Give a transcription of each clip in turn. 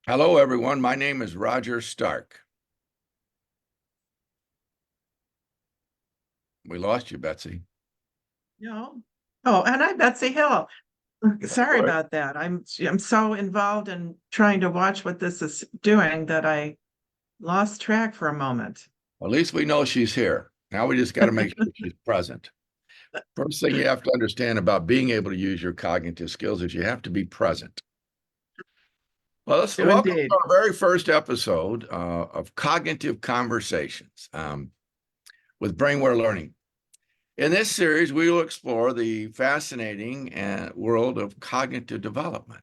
Hello, everyone. My name is Roger Stark. We lost you, Betsy. No. Oh, and I'm Betsy Hill. Sorry Well, about that. I'm so involved in trying to watch what this is doing that I lost track for a moment. at least we know she's here. Now we just got to make sure she's present. First thing you have to understand about being able to use your cognitive skills is you have to be present. Well, let's Do welcome indeed. to our very first episode of Cognitive Conversations with BrainWare Learning. In this series, we will explore the fascinating world of cognitive development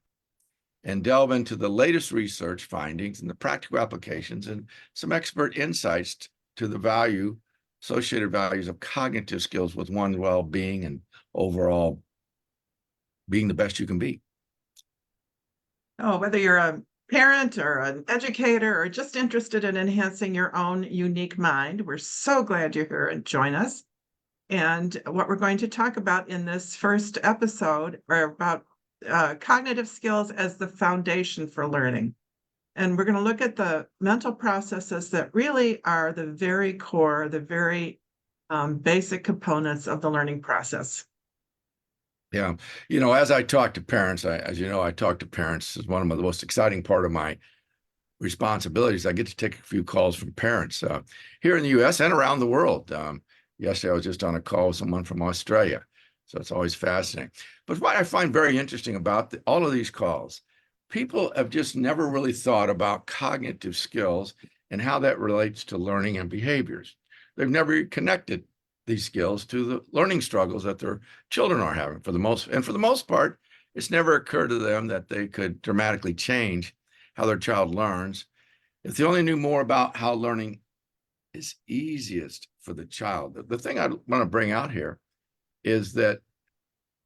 and delve into the latest research findings and the practical applications and some expert insights to the associated values of cognitive skills with one's well-being and overall being the best you can be. Oh, whether you're a parent or an educator or just interested in enhancing your own unique mind, we're so glad you're here and join us. And what we're going to talk about in this first episode are about cognitive skills as the foundation for learning. And we're going to look at the mental processes that really are the very core, the very basic components of the learning process. Yeah. As I talk to parents, as you know, I talk to parents is one of the most exciting part of my responsibilities. I get to take a few calls from parents here in the U.S. and around the world. Yesterday, I was just on a call with someone from Australia. So it's always fascinating. But what I find very interesting about all of these calls, people have just never really thought about cognitive skills and how that relates to learning and behaviors. They've never connected these skills to the learning struggles that their children are having for the most part, it's never occurred to them that they could dramatically change how their child learns. If they only knew more about how learning is easiest for the child. The thing I want to bring out here is that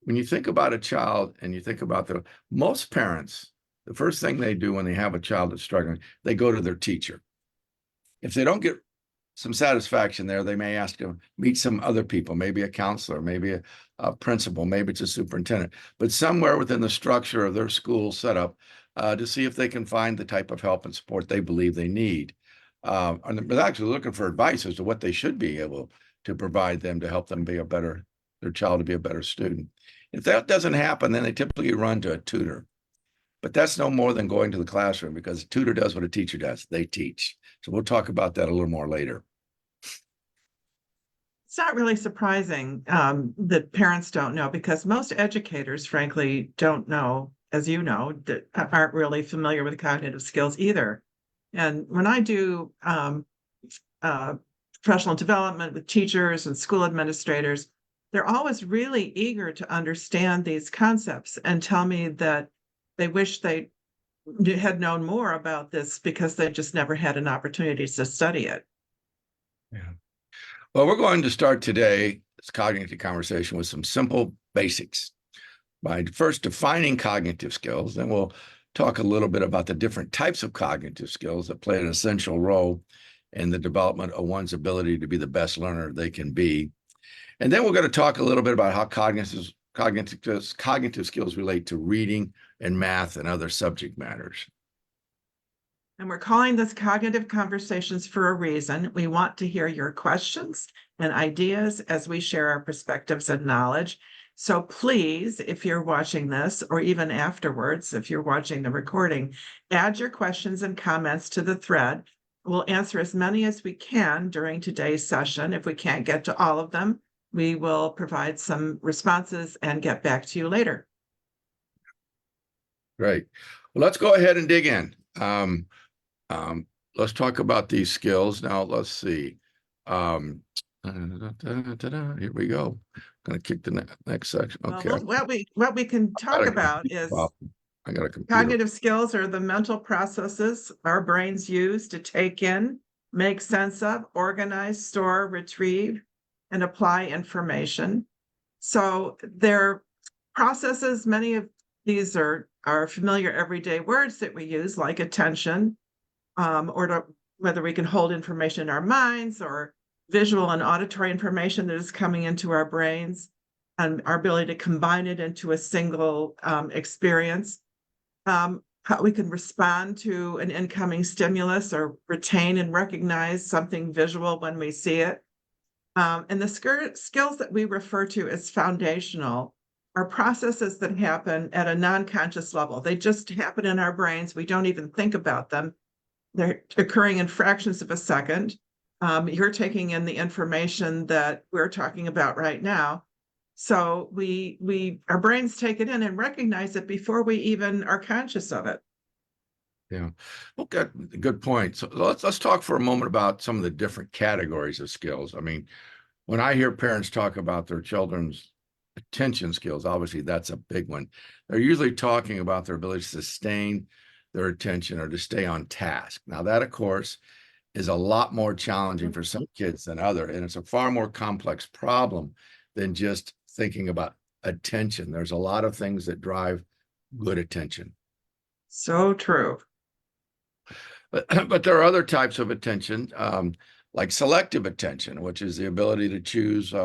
when you think about a child and you think about most parents, the first thing they do when they have a child that's struggling, they go to their teacher. If they don't get some satisfaction there, they may ask them meet some other people, maybe a counselor, maybe a principal, maybe it's a superintendent, but somewhere within the structure of their school setup to see if they can find the type of help and support they believe they need. And they're actually looking for advice as to what they should be able to provide them to help them be their child to be a better student. If that doesn't happen, then they typically run to a tutor. But that's no more than going to the classroom because a tutor does what a teacher does. They teach. So we'll talk about that a little more later. It's not really surprising that parents don't know because most educators, frankly, don't know, as you know, that aren't really familiar with cognitive skills either. And when I do uh, professional development with teachers and school administrators, they're always really eager to understand these concepts and tell me that they wish they had known more about this because they just never had an opportunity to study it. Yeah. Well, we're going to start today this cognitive conversation with some simple basics by first defining cognitive skills. Then we'll talk a little bit about the different types of cognitive skills that play an essential role in the development of one's ability to be the best learner they can be. And then we're going to talk a little bit about how cognitive skills relate to reading and math and other subject matters. And we're calling this Cognitive Conversations for a reason. We want to hear your questions and ideas as we share our perspectives and knowledge. So please, if you're watching this, or even afterwards, if you're watching the recording, add your questions and comments to the thread. We'll answer as many as we can during today's session. If we can't get to all of them, we will provide some responses and get back to you later. Great. Well, let's go ahead and dig in. Let's talk about these skills. Now, let's see. Here we go. I'm going to kick the next section. Okay. Well, what we can talk about is I got a computer. cognitive skills are the mental processes our brains use to take in, make sense of, organize, store, retrieve, and apply information. So they're processes, many of these are familiar everyday words that we use, like attention, whether we can hold information in our minds or visual and auditory information that is coming into our brains and our ability to combine it into a single experience. how we can respond to an incoming stimulus or retain and recognize something visual when we see it. And the skills that we refer to as foundational are processes that happen at a non-conscious level. They just happen in our brains. We don't even think about them. They're occurring in fractions of a second. You're taking in the information that we're talking about right now. So our brains take it in and recognize it before we even are conscious of it. Yeah. Okay. Good point. So let's talk for a moment about some of the different categories of skills. I mean, when I hear parents talk about their children's attention skills, obviously that's a big one. They're usually talking about their ability to sustain their attention or to stay on task. Now, that, of course, is a lot more challenging for some kids than other, and it's a far more complex problem than just thinking about attention. There's a lot of things that drive good attention. So true. But there are other types of attention, like selective attention, which is the ability to choose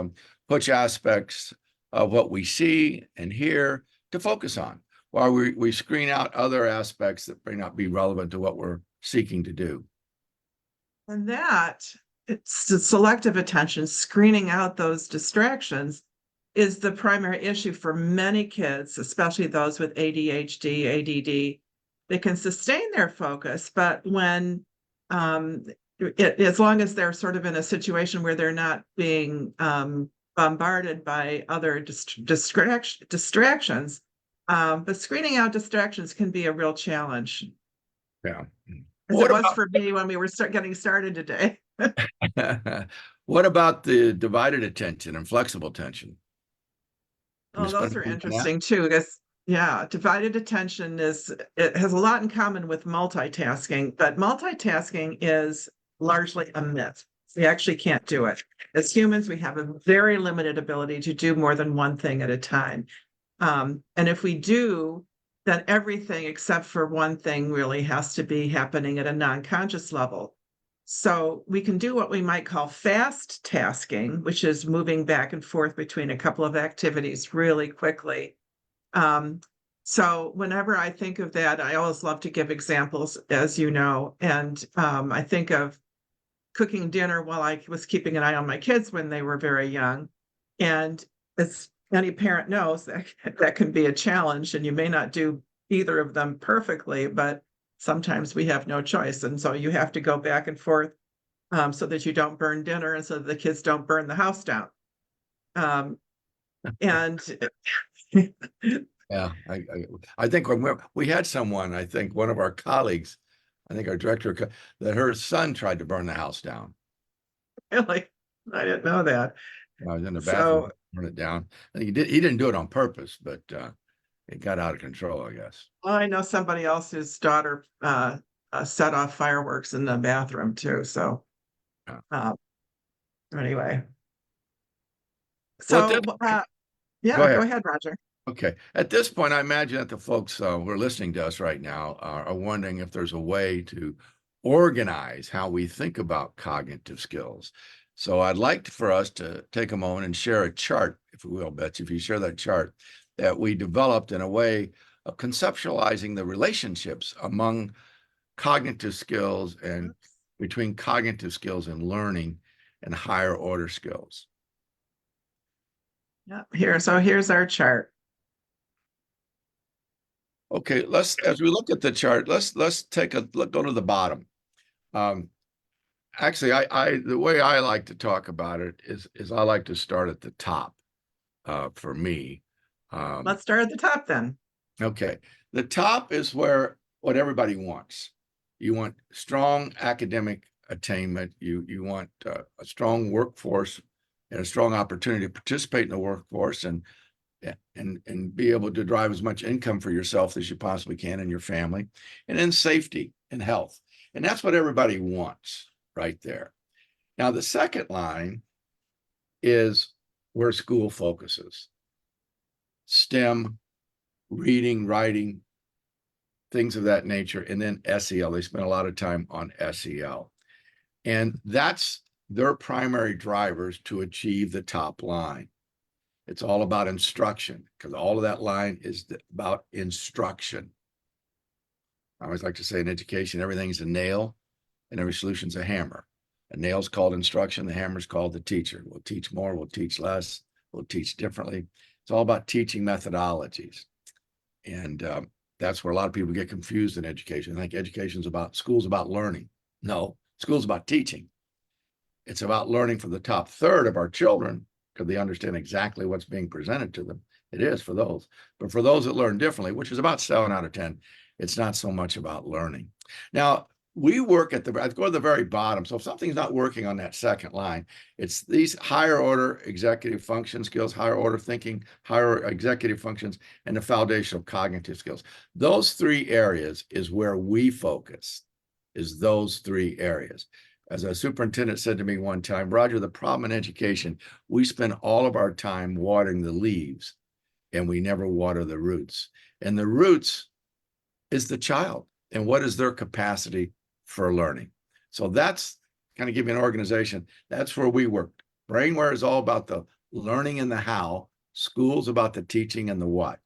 which aspects of what we see and hear to focus on, while we screen out other aspects that may not be relevant to what we're seeking to do. And that it's the selective attention, screening out those distractions is the primary issue for many kids, especially those with ADHD, ADD. They can sustain their focus, but when as long as they're sort of in a situation where they're not being bombarded by other distractions, but screening out distractions can be a real challenge, Yeah. as it What was for me when we were getting started today. about what about the divided attention and flexible attention? Can you Oh, spend those a are minute on that? interesting too, because yeah, divided attention it has a lot in common with multitasking, but multitasking is largely a myth. We actually can't do it. As humans, we have a very limited ability to do more than one thing at a time. And if we do, then everything except for one thing really has to be happening at a non-conscious level. So we can do what we might call fast tasking, which is moving back and forth between a couple of activities really quickly. Um, so whenever I think of that, I always love to give examples, as you know, and I think of cooking dinner while I was keeping an eye on my kids when they were very young. And as any parent knows, that can be a challenge, and you may not do either of them perfectly, but sometimes we have no choice. And so you have to go back and forth so that you don't burn dinner and so that the kids don't burn the house down. Um, and Yeah, I think when we had someone, I think one of our colleagues, I think our director, that her son tried to burn the house down. really, I didn't know that. I was in the bathroom, So burn it down. And he didn't do it on purpose, but it got out of control, I guess. well, I know somebody else's daughter set off fireworks in the bathroom too. So Yeah. uh, anyway, Well, at this, so go yeah, ahead. go ahead, Roger. Okay. At this point, I imagine that the folks who are listening to us right now are wondering if there's a way to organize how we think about cognitive skills. So I'd like for us to take a moment and share a chart, if we will, Betsy, if you share that chart that we developed in a way of conceptualizing the relationships among cognitive skills and between cognitive skills and learning and higher order skills. Yeah, here's our chart. Okay, as we look at the chart, let's take a look, go to the bottom. Um, Actually, the way I like to talk about it is I like to start at the top, for me. Um, Let's start at the top then. okay, the top is where what everybody wants. You want strong academic attainment. You want a strong workforce and a strong opportunity to participate in the workforce and be able to drive as much income for yourself as you possibly can and your family, and then safety and health. And that's what everybody wants right there. Now, the second line is where school focuses: STEM, reading, writing, things of that nature, and then SEL. They spend a lot of time on SEL. And that's their primary drivers to achieve the top line. It's all about instruction, because all of that line is about instruction. I always like to say in education, everything's a nail and every solution's a hammer. A nail's called instruction, the hammer's called the teacher. We'll teach more, we'll teach less, we'll teach differently. It's all about teaching methodologies. And that's where a lot of people get confused in education. I think education's about, school's about learning. No, school's about teaching. It's about learning for the top third of our children because they understand exactly what's being presented to them. It is for those. But for those that learn differently, which is about 7 out of 10, it's not so much about learning. Now, we work at I go to the very bottom. So if something's not working on that second line, it's these higher order executive function skills, higher order thinking, higher executive functions, and the foundational cognitive skills. Those 3 areas is where we focus, is those 3 areas. As a superintendent said to me one time, Roger, the problem in education, we spend all of our time watering the leaves and we never water the roots. And the roots is the child and what is their capacity for learning. So that's kind of give you an organization. That's where we work. BrainWare is all about the learning and the how. School's about the teaching and the what.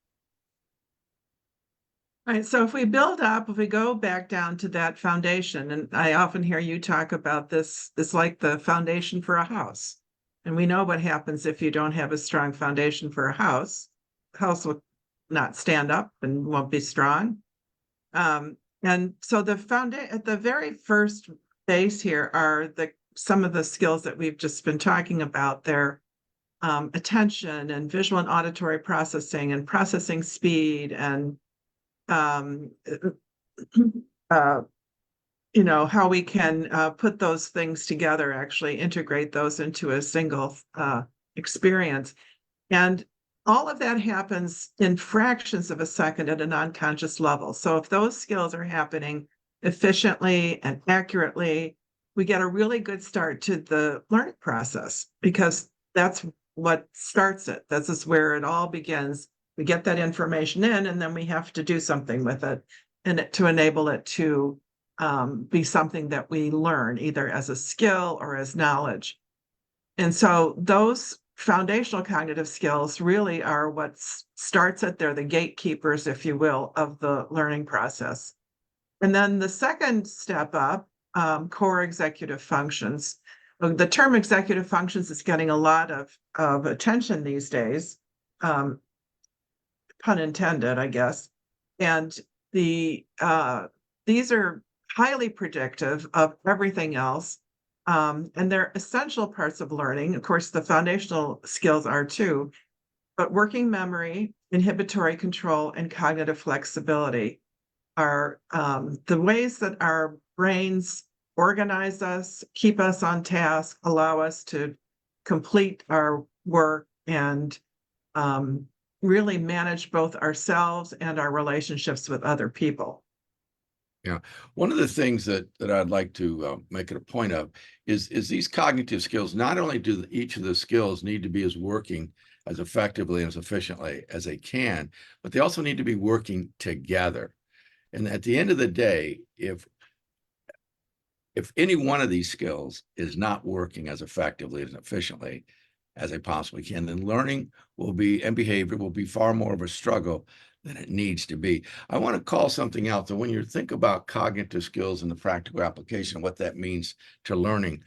All right, so if we build up, if we go back down to that foundation, and I often hear you talk about this, it's like the foundation for a house. And we know what happens if you don't have a strong foundation for a house. The house will not stand up and won't be strong. And so at the very first base here are some of the skills that we've just been talking about. Their attention and visual and auditory processing and processing speed and how we can put those things together, actually integrate those into a single experience. And all of that happens in fractions of a second at a non-conscious level. So if those skills are happening efficiently and accurately, we get a really good start to the learning process because that's what starts it. This is where it all begins. We get that information in, and then we have to do something with it and to enable it to be something that we learn either as a skill or as knowledge. And so those foundational cognitive skills really are what starts it. They're the gatekeepers, if you will, of the learning process. And then the second step up, core executive functions. The term executive functions is getting a lot of attention these days, pun intended, I guess. And these are highly predictive of everything else. And they're essential parts of learning. Of course, the foundational skills are too, but working memory, inhibitory control, and cognitive flexibility are the ways that our brains organize us, keep us on task, allow us to complete our work, and really manage both ourselves and our relationships with other people. Yeah. One of the things that I'd like to make it a point of is these cognitive skills, not only do each of the skills need to be as working as effectively and as efficiently as they can, but they also need to be working together. And at the end of the day, if any one of these skills is not working as effectively and efficiently as they possibly can, then learning will be and behavior will be far more of a struggle than it needs to be. I want to call something out. So when you think about cognitive skills and the practical application, what that means to learning,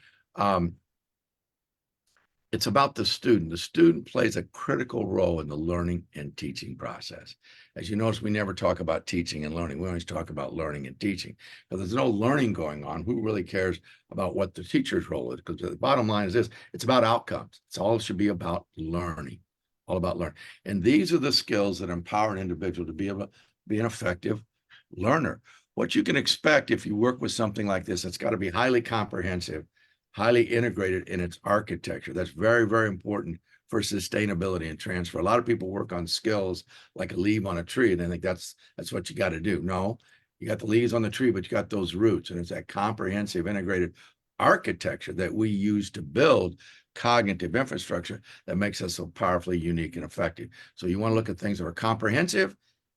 it's about the student. The student plays a critical role in the learning and teaching process. As you notice, we never talk about teaching and learning. We always talk about learning and teaching. But there's no learning going on. Who really cares about what the teacher's role is? Because the bottom line is this, it's about outcomes. It's all it should be about learning, all about learning. And these are the skills that empower an individual to be able to be an effective learner. What you can expect if you work with something like this, it's got to be highly comprehensive, highly integrated in its architecture. That's very, very important for sustainability and transfer. A lot of people work on skills like a leaf on a tree, and they think that's what you got to do. No, you got the leaves on the tree, but you got those roots, and it's that comprehensive, integrated architecture that we use to build cognitive infrastructure that makes us so powerfully unique and effective. So you want to look at things that are comprehensive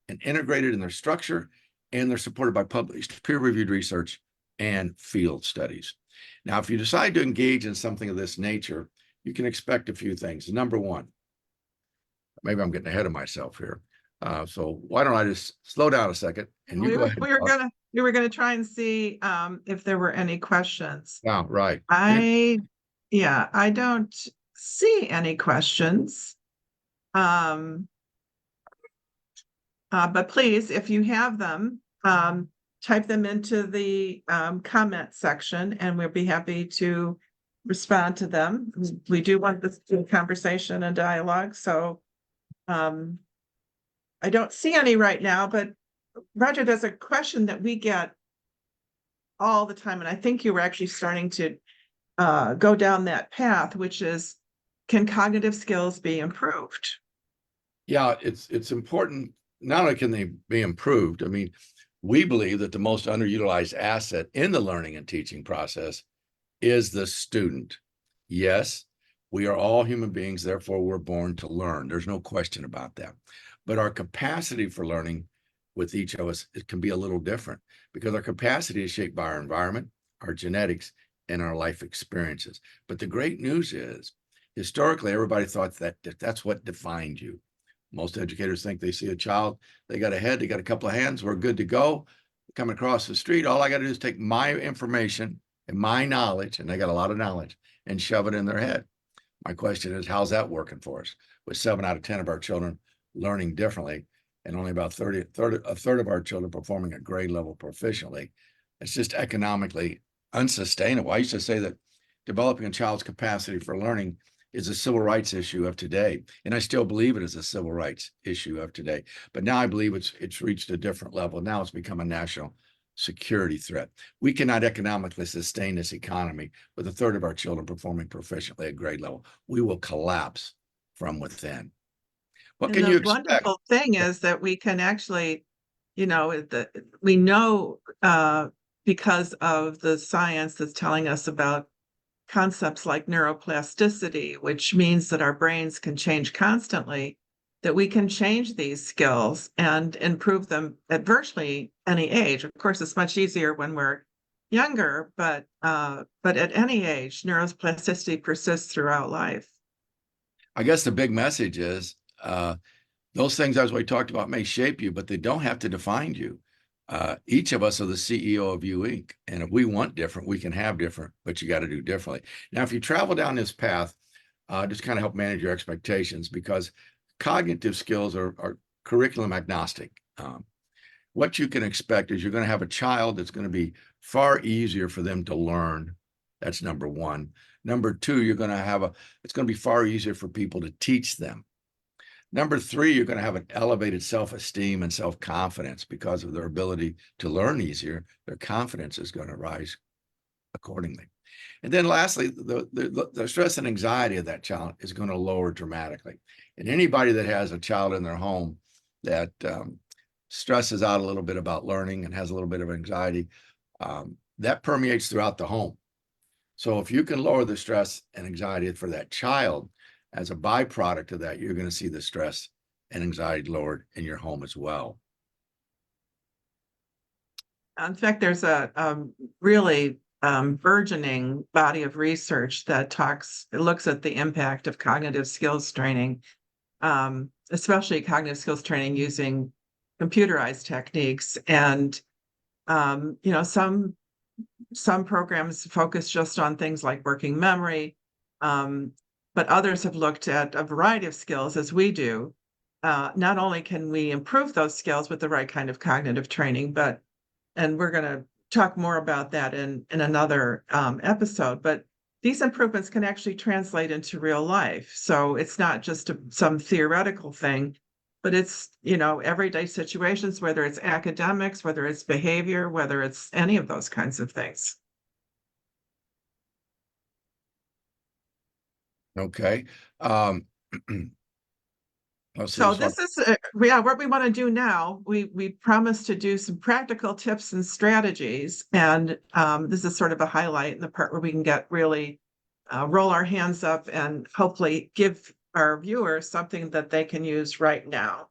and integrated in their structure, and they're supported by published peer-reviewed research and field studies. Now, if you decide to engage in something of this nature, you can expect a few things. Number one, maybe I'm getting ahead of myself here. So why don't I just slow down a second and you We go were ahead and we were talk. gonna we were gonna try and see if there were any questions. Yeah, right. I yeah, I don't see any questions. Um, but please, if you have them, type them into the comment section and we'll be happy to respond to them. We do want this to be a conversation and dialogue, so um, I don't see any right now, but Roger, there's a question that we get all the time, and I think you were actually starting to go down that path, which is, can cognitive skills be improved? Yeah, it's important. Not only can they be improved, I mean, we believe that the most underutilized asset in the learning and teaching process is the student. Yes, we are all human beings, therefore we're born to learn. There's no question about that. But our capacity for learning with each of us, it can be a little different because our capacity is shaped by our environment, our genetics, and our life experiences. But the great news is, historically, everybody thought that that's what defined you. Most educators think they see a child, they got a head, they got a couple of hands, we're good to go. Coming across the street, all I got to do is take my information and my knowledge, and they got a lot of knowledge, and shove it in their head. My question is, how's that working for us? With 7 out of 10 of our children learning differently, and only about a third of our children performing at grade level proficiently, it's just economically unsustainable. I used to say that developing a child's capacity for learning is a civil rights issue of today. And I still believe it is a civil rights issue of today. But now I believe it's reached a different level. Now it's become a national security threat. We cannot economically sustain this economy with a third of our children performing proficiently at grade level. We will collapse from within. What And can the you expect? wonderful thing is that we can actually, we know because of the science that's telling us about concepts like neuroplasticity, which means that our brains can change constantly, that we can change these skills and improve them at virtually any age. Of course, it's much easier when we're younger, but at any age, neuroplasticity persists throughout life. I guess the big message is those things, as we talked about, may shape you, but they don't have to define you. Each of us are the CEO of You Inc. And if we want different, we can have different, but you got to do differently. Now, if you travel down this path, just kind of help manage your expectations because cognitive skills are curriculum agnostic. What you can expect is you're going to have a child that's going to be far easier for them to learn. That's number one. Number two, it's going to be far easier for people to teach them. Number three, you're going to have an elevated self-esteem and self-confidence because of their ability to learn easier. Their confidence is going to rise accordingly. And then lastly, the stress and anxiety of that child is going to lower dramatically. And anybody that has a child in their home that stresses out a little bit about learning and has a little bit of anxiety, that permeates throughout the home. So if you can lower the stress and anxiety for that child, as a byproduct of that, you're going to see the stress and anxiety lowered in your home as well. In fact, there's a really burgeoning body of research that looks at the impact of cognitive skills training, especially cognitive skills training using computerized techniques. And some programs focus just on things like working memory, but others have looked at a variety of skills as we do. Not only can we improve those skills with the right kind of cognitive training, and we're going to talk more about that in another episode, but these improvements can actually translate into real life. So it's not just some theoretical thing, but it's, everyday situations, whether it's academics, whether it's behavior, whether it's any of those kinds of things. Okay. Let's see. So this is what we want to do now. We promised to do some practical tips and strategies, and this is sort of a highlight in the part where we can get really roll our hands up and hopefully give our viewers something that they can use right now.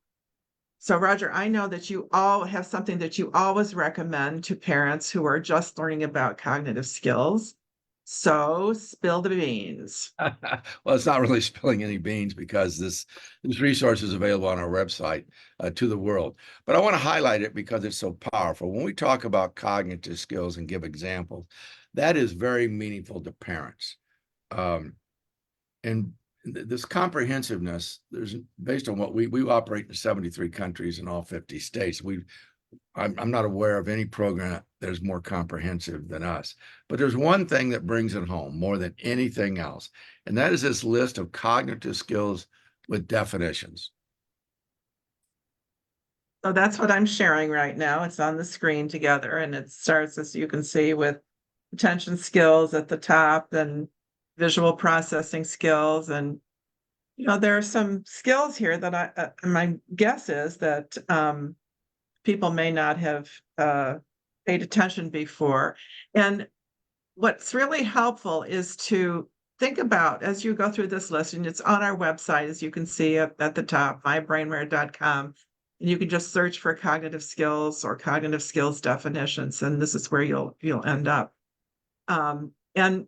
So Roger, I know that you all have something that you always recommend to parents who are just learning about cognitive skills. So spill the beans. Well, it's not really spilling any beans because this resource is available on our website to the world. But I want to highlight it because it's so powerful. When we talk about cognitive skills and give examples, that is very meaningful to parents. Um, and this comprehensiveness, there's based on what we operate in 73 countries in all 50 states. I'm not aware of any program that is more comprehensive than us. But there's one thing that brings it home more than anything else, and that is this list of cognitive skills with definitions. So that's what I'm sharing right now. It's on the screen together, and it starts, as you can see, with attention skills at the top and visual processing skills. And, there are some skills here that my guess is that people may not have paid attention before. And what's really helpful is to think about as you go through this list, and it's on our website, as you can see at the top, mybrainware.com. And you can just search for cognitive skills or cognitive skills definitions, and this is where you'll end up. And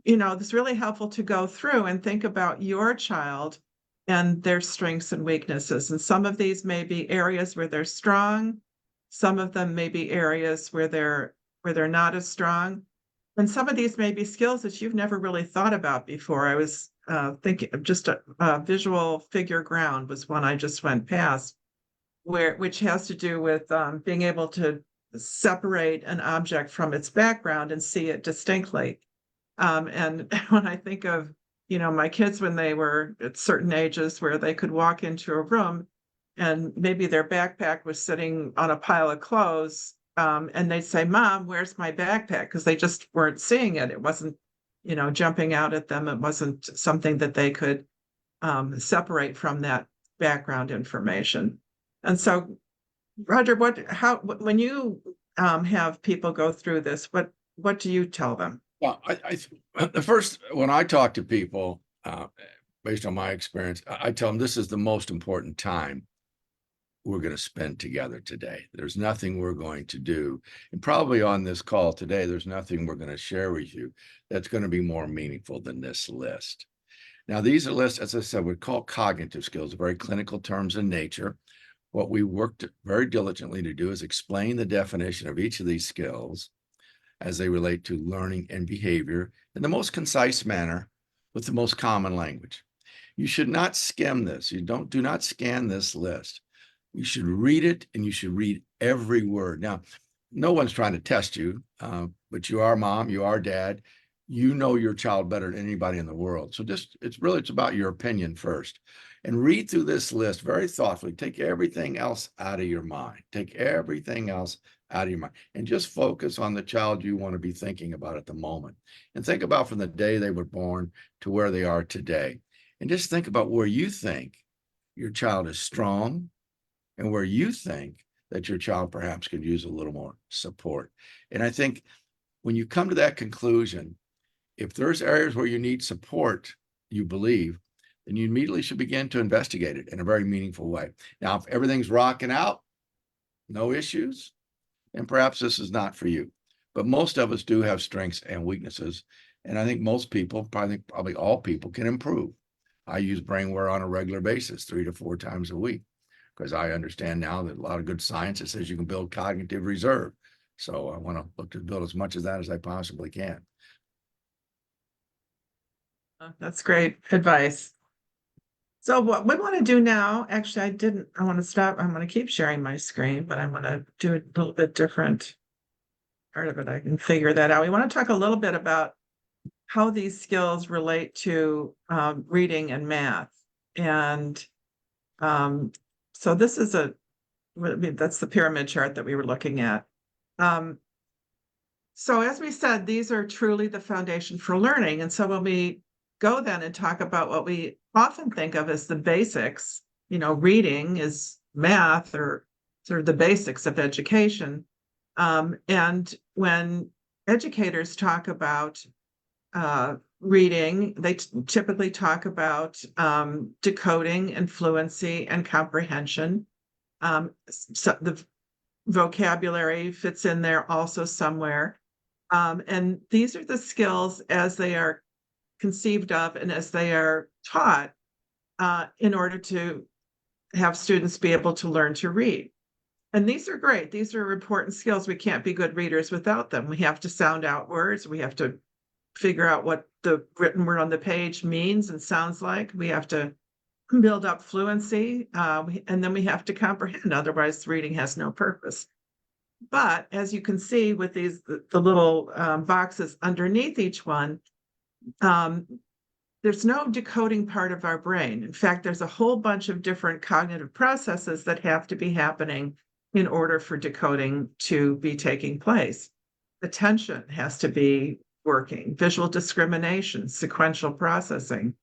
it's really helpful to go through and think about your child and their strengths and weaknesses. And some of these may be areas where they're strong. Some of them may be areas where they're not as strong. And some of these may be skills that you've never really thought about before. I was thinking of just a visual figure ground was one I just went past, which has to do with being able to separate an object from its background and see it distinctly. And when I think of, my kids when they were at certain ages where they could walk into a room and maybe their backpack was sitting on a pile of clothes, and they'd say, "Mom, where's my backpack?" Because they just weren't seeing it. It wasn't, jumping out at them. It wasn't something that they could separate from that background information. And so, Roger, when you have people go through this, what do you tell them? Well, the first when I talk to people, based on my experience, I tell them this is the most important time we're going to spend together today. There's nothing we're going to do, and probably on this call today, there's nothing we're going to share with you that's going to be more meaningful than this list. Now, these are lists, as I said, we call cognitive skills, very clinical terms in nature. What we worked very diligently to do is explain the definition of each of these skills as they relate to learning and behavior in the most concise manner with the most common language. You should not skim this. Do not scan this list. You should read it, and you should read every word. Now, no one's trying to test you, but you are mom, you are dad. You know your child better than anybody in the world. So it's about your opinion first. And read through this list very thoughtfully. Take everything else out of your mind. Take everything else out of your mind and just focus on the child you want to be thinking about at the moment. And think about from the day they were born to where they are today. And just think about where you think your child is strong and where you think that your child perhaps could use a little more support. And I think when you come to that conclusion, if there's areas where you need support, you believe, then you immediately should begin to investigate it in a very meaningful way. Now, if everything's rocking out, no issues, and perhaps this is not for you. But most of us do have strengths and weaknesses. And I think most people, probably all people, can improve. I use BrainWare on a regular basis, 3 to 4 times a week, because I understand now that a lot of good science that says you can build cognitive reserve. So I want to look to build as much of that as I possibly can. That's great advice. So what we want to do now, actually, I want to stop. I'm going to keep sharing my screen, but I want to do it a little bit different. Part of it, I can figure that out. We want to talk a little bit about how these skills relate to reading and math. And so this is that's the pyramid chart that we were looking at. So as we said, these are truly the foundation for learning. And so when we go then and talk about what we often think of as the basics, reading is math or sort of the basics of education. And when educators talk about reading, they typically talk about decoding and fluency and comprehension. So the vocabulary fits in there also somewhere. And these are the skills as they are conceived of and as they are taught in order to have students be able to learn to read. And these are great. These are important skills. We can't be good readers without them. We have to sound out words. We have to figure out what the written word on the page means and sounds like. We have to build up fluency, and then we have to comprehend. Otherwise, reading has no purpose. But as you can see with the little boxes underneath each one, um, there's no decoding part of our brain. In fact, there's a whole bunch of different cognitive processes that have to be happening in order for decoding to be taking place. Attention has to be working, visual discrimination, sequential processing.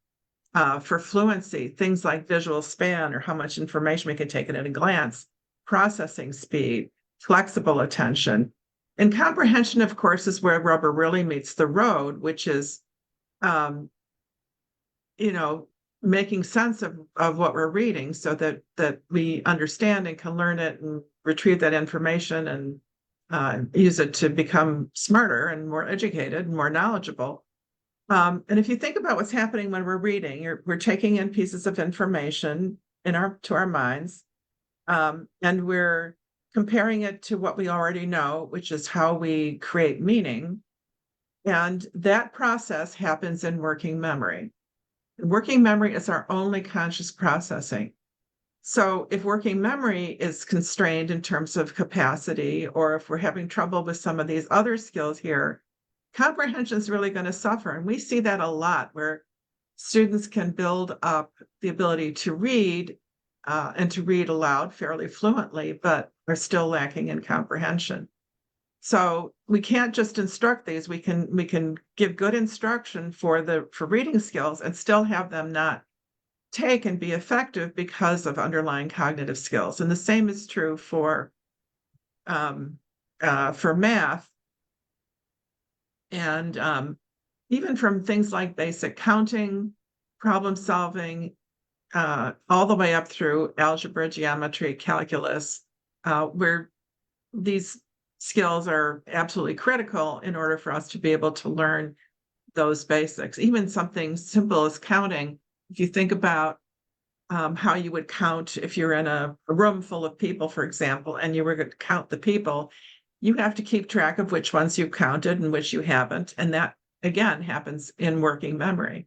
For fluency, things like visual span or how much information we can take in at a glance, processing speed, flexible attention. And comprehension, of course, is where rubber really meets the road, which is um, you know, making sense of what we're reading so that we understand and can learn it and retrieve that information and use it to become smarter and more educated and more knowledgeable. And if you think about what's happening when we're reading, we're taking in pieces of information to our minds, and we're comparing it to what we already know, which is how we create meaning. And that process happens in working memory. Working memory is our only conscious processing. So if working memory is constrained in terms of capacity, or if we're having trouble with some of these other skills here, comprehension is really going to suffer. And we see that a lot where students can build up the ability to read and to read aloud fairly fluently, but are still lacking in comprehension. So we can't just instruct these. We can give good instruction for reading skills and still have them not take and be effective because of underlying cognitive skills. And the same is true for math and even from things like basic counting, problem solving, all the way up through algebra, geometry, calculus, where these skills are absolutely critical in order for us to be able to learn those basics. Even something simple as counting, if you think about how you would count if you're in a room full of people, for example, and you were going to count the people, you have to keep track of which ones you've counted and which you haven't. And that, again, happens in working memory.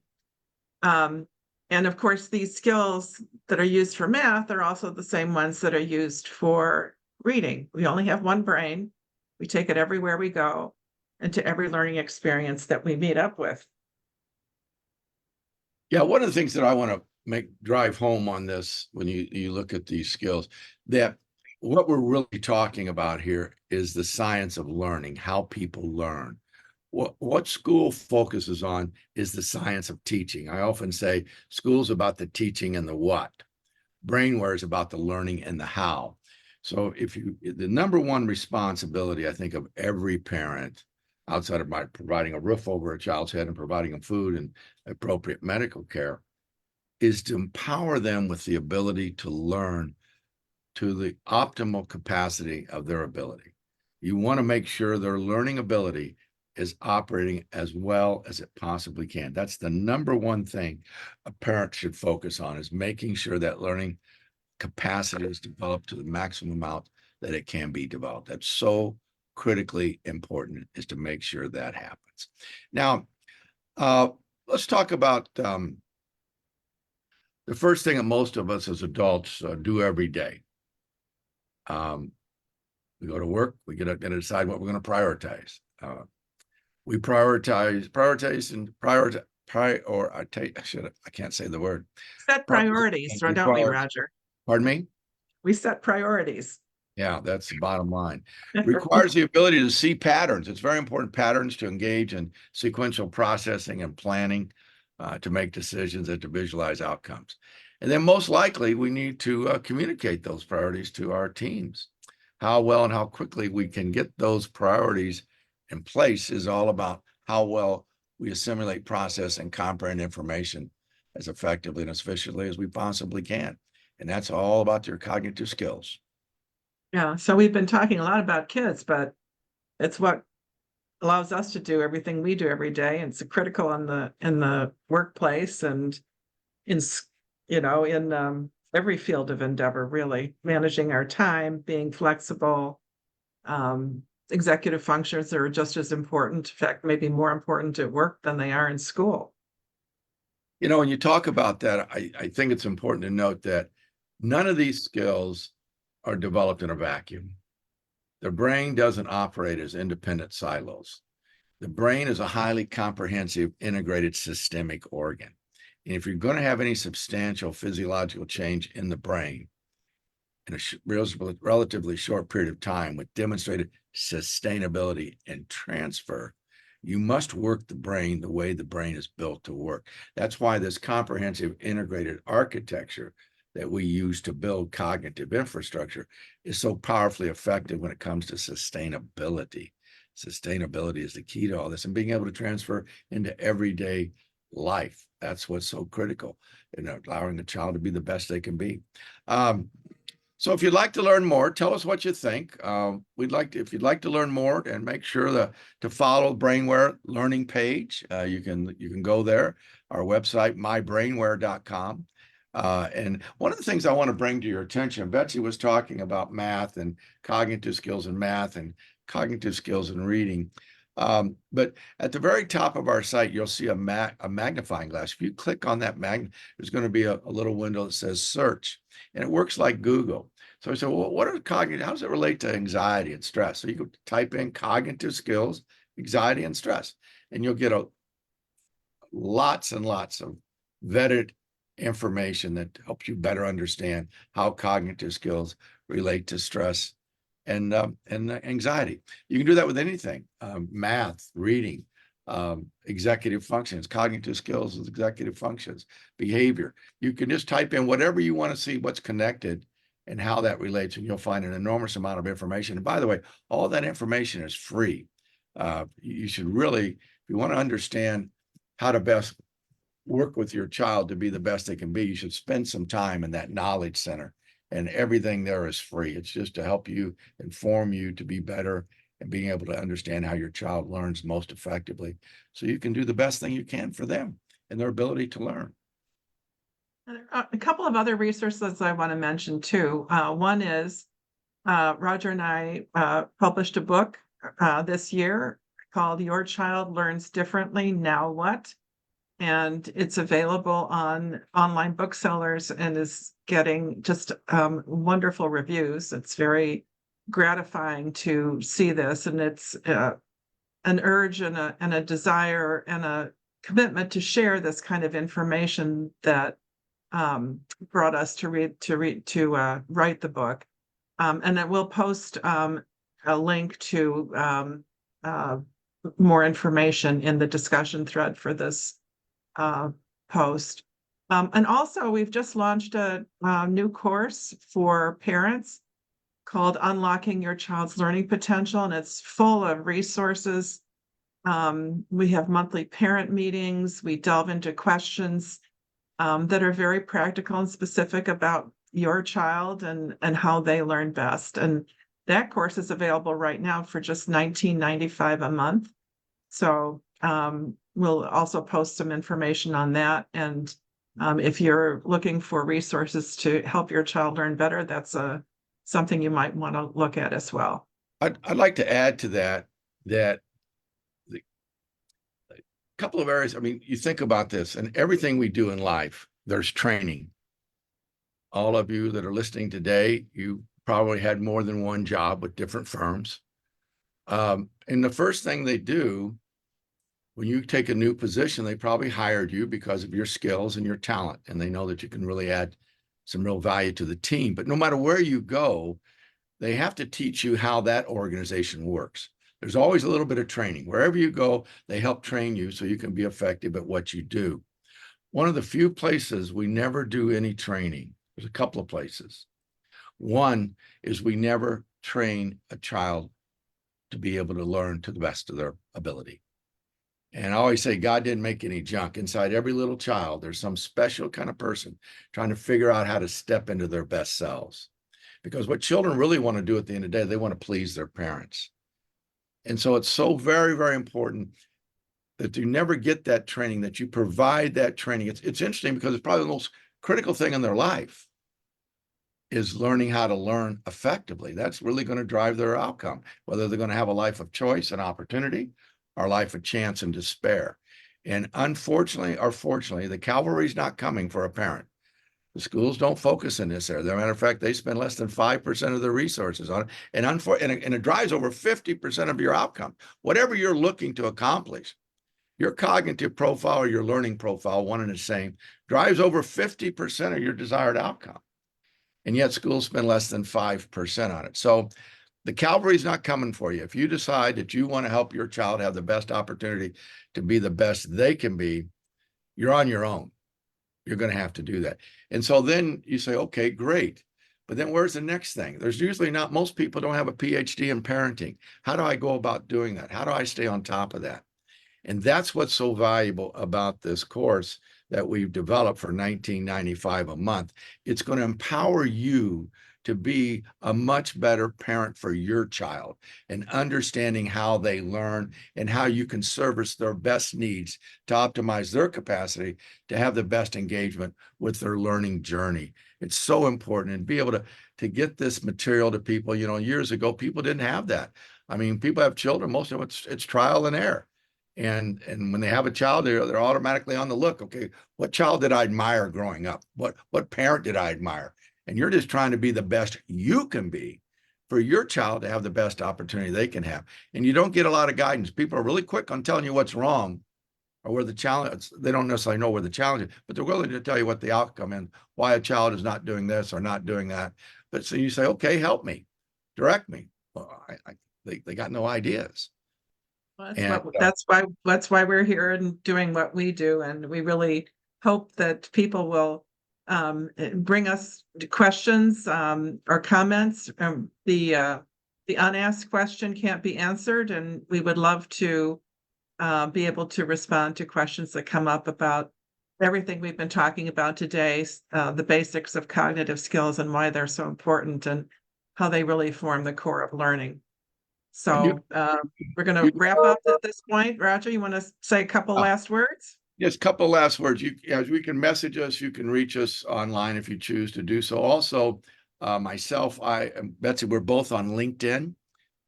And of course, these skills that are used for math are also the same ones that are used for reading. We only have one brain. We take it everywhere we go and to every learning experience that we meet up with. Yeah, one of the things that I want to drive home on this when you look at these skills, that what we're really talking about here is the science of learning, how people learn. What school focuses on is the science of teaching. I often say school's about the teaching and the what. BrainWare is about the learning and the how. So the number one responsibility, I think, of every parent, outside of providing a roof over a child's head and providing them food and appropriate medical care, is to empower them with the ability to learn to the optimal capacity of their ability. You want to make sure their learning ability is operating as well as it possibly can. That's the number one thing a parent should focus on, is making sure that learning capacity is developed to the maximum amount that it can be developed. That's so critically important, is to make sure that happens. Now, let's talk about the first thing that most of us as adults do every day. We go to work, we get to decide what we're going to prioritize. We prioritize, I can't say the word. Set priorities, don't we, Roger? Pardon me? We set priorities. Yeah, that's the bottom line. Requires the ability to see patterns. It's very important, patterns, to engage in sequential processing and planning, to make decisions and to visualize outcomes. And then most likely we need to communicate those priorities to our teams. How well and how quickly we can get those priorities in place is all about how well we assimilate, process, and comprehend information as effectively and as efficiently as we possibly can. And that's all about your cognitive skills. Yeah, so we've been talking a lot about kids, but it's what allows us to do everything we do every day. And it's critical in the workplace and in every field of endeavor, really managing our time, being flexible. Executive functions are just as important, in fact, maybe more important at work than they are in school. When you talk about that, I think it's important to note that none of these skills are developed in a vacuum. The brain doesn't operate as independent silos. The brain is a highly comprehensive, integrated systemic organ. And if you're going to have any substantial physiological change in the brain in a relatively short period of time with demonstrated sustainability and transfer, you must work the brain the way the brain is built to work. That's why this comprehensive integrated architecture that we use to build cognitive infrastructure is so powerfully effective when it comes to sustainability. Sustainability is the key to all this, and being able to transfer into everyday life. That's what's so critical in allowing the child to be the best they can be. So if you'd like to learn more, tell us what you think. If you'd like to learn more, and make sure to follow BrainWare Learning page. You can go there. Our website, mybrainware.com. And one of the things I want to bring to your attention, Betsy was talking about math and cognitive skills in math and cognitive skills in reading. But at the very top of our site, you'll see a magnifying glass. If you click on that there's going to be a little window that says search, and it works like Google. So I said, well, how does it relate to anxiety and stress? So you can type in cognitive skills, anxiety and stress, and you'll get lots and lots of vetted information that helps you better understand how cognitive skills relate to stress and anxiety. You can do that with anything, math, reading, executive functions, cognitive skills with executive functions, behavior. You can just type in whatever you want to see what's connected and how that relates, and you'll find an enormous amount of information. And by the way, all that information is free. You should really, if you want to understand how to best work with your child to be the best they can be, you should spend some time in that knowledge center, and everything there is free. It's just to help you, inform you to be better and being able to understand how your child learns most effectively, so you can do the best thing you can for them and their ability to learn. A couple of other resources I want to mention too. One is Roger and I published a book this year called Your Child Learns Differently, Now What? And it's available on online booksellers and is getting just wonderful reviews. It's very gratifying to see this, and it's an urge and a desire and a commitment to share this kind of information that brought us to write the book. And then we'll post a link to more information in the discussion thread for this post. And also, we've just launched a new course for parents called Unlocking Your Child's Learning Potential, and it's full of resources. We have monthly parent meetings. We delve into questions that are very practical and specific about your child and how they learn best. And that course is available right now for just $19.95 a month. So we'll also post some information on that. And if you're looking for resources to help your child learn better, that's something you might want to look at as well. I'd like to add to that a couple of areas. I mean, you think about this, and everything we do in life, there's training. All of you that are listening today, you probably had more than one job with different firms. And the first thing they do when you take a new position, they probably hired you because of your skills and your talent, and they know that you can really add some real value to the team. But no matter where you go, they have to teach you how that organization works. There's always a little bit of training. Wherever you go, they help train you so you can be effective at what you do. One of the few places we never do any training, there's a couple of places. One is we never train a child to be able to learn to the best of their ability. And I always say, God didn't make any junk. Inside every little child, there's some special kind of person trying to figure out how to step into their best selves. Because what children really want to do at the end of the day, they want to please their parents. And so it's so very, very important that you never get that training, that you provide that training. It's interesting because it's probably the most critical thing in their life is learning how to learn effectively. That's really going to drive their outcome, whether they're going to have a life of choice and opportunity or a life of chance and despair. And unfortunately or fortunately, the cavalry's not coming for a parent. The schools don't focus in this area. As a matter of fact, they spend less than 5% of their resources on it. And it drives over 50% of your outcome. Whatever you're looking to accomplish, your cognitive profile or your learning profile, one and the same, drives over 50% of your desired outcome. And yet schools spend less than 5% on it. So the cavalry's not coming for you. If you decide that you want to help your child have the best opportunity to be the best they can be, you're on your own. You're going to have to do that. And so then you say, okay, great. But then where's the next thing? There's usually not, most people don't have a PhD in parenting. How do I go about doing that? How do I stay on top of that? And that's what's so valuable about this course that we've developed for $19.95 a month. It's going to empower you to be a much better parent for your child and understanding how they learn and how you can service their best needs to optimize their capacity to have the best engagement with their learning journey. It's so important, and be able to get this material to people. You know, years ago, people didn't have that. I mean, people have children, most of it's trial and error. And when they have a child, they're automatically on the look. Okay, what child did I admire growing up? What parent did I admire? And you're just trying to be the best you can be for your child to have the best opportunity they can have. And you don't get a lot of guidance. People are really quick on telling you what's wrong or where the challenge. They don't necessarily know where the challenge is, but they're willing to tell you what the outcome and why a child is not doing this or not doing that. But so you say, okay, help me, direct me. Well, they got no ideas. Well, And that's why we're here and doing what we do, and we really hope that people will bring us questions or comments. The unasked question can't be answered, and we would love to be able to respond to questions that come up about everything we've been talking about today, the basics of cognitive skills and why they're so important and how they really form the core of learning. and So we're going to you wrap up at this point. Roger, you want to say a couple uh, last words? just a couple of last words. You, as we can message us, you can reach us online if you choose to do so. Also, myself, I and Betsy, we're both on LinkedIn.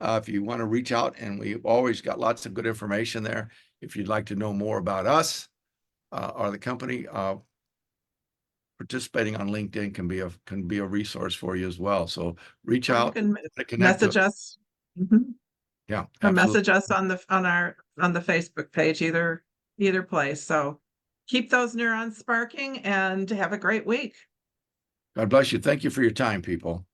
If you want to reach out, and we've always got lots of good information there. If you'd like to know more about us or the company, participating on LinkedIn can be a resource for you as well. So reach Or you out, can connect to message us. us. Mhm. Yeah, Or absolutely. message us on the Facebook page, either place. So keep those neurons sparking and have a great week. God bless you. Thank you for your time, people.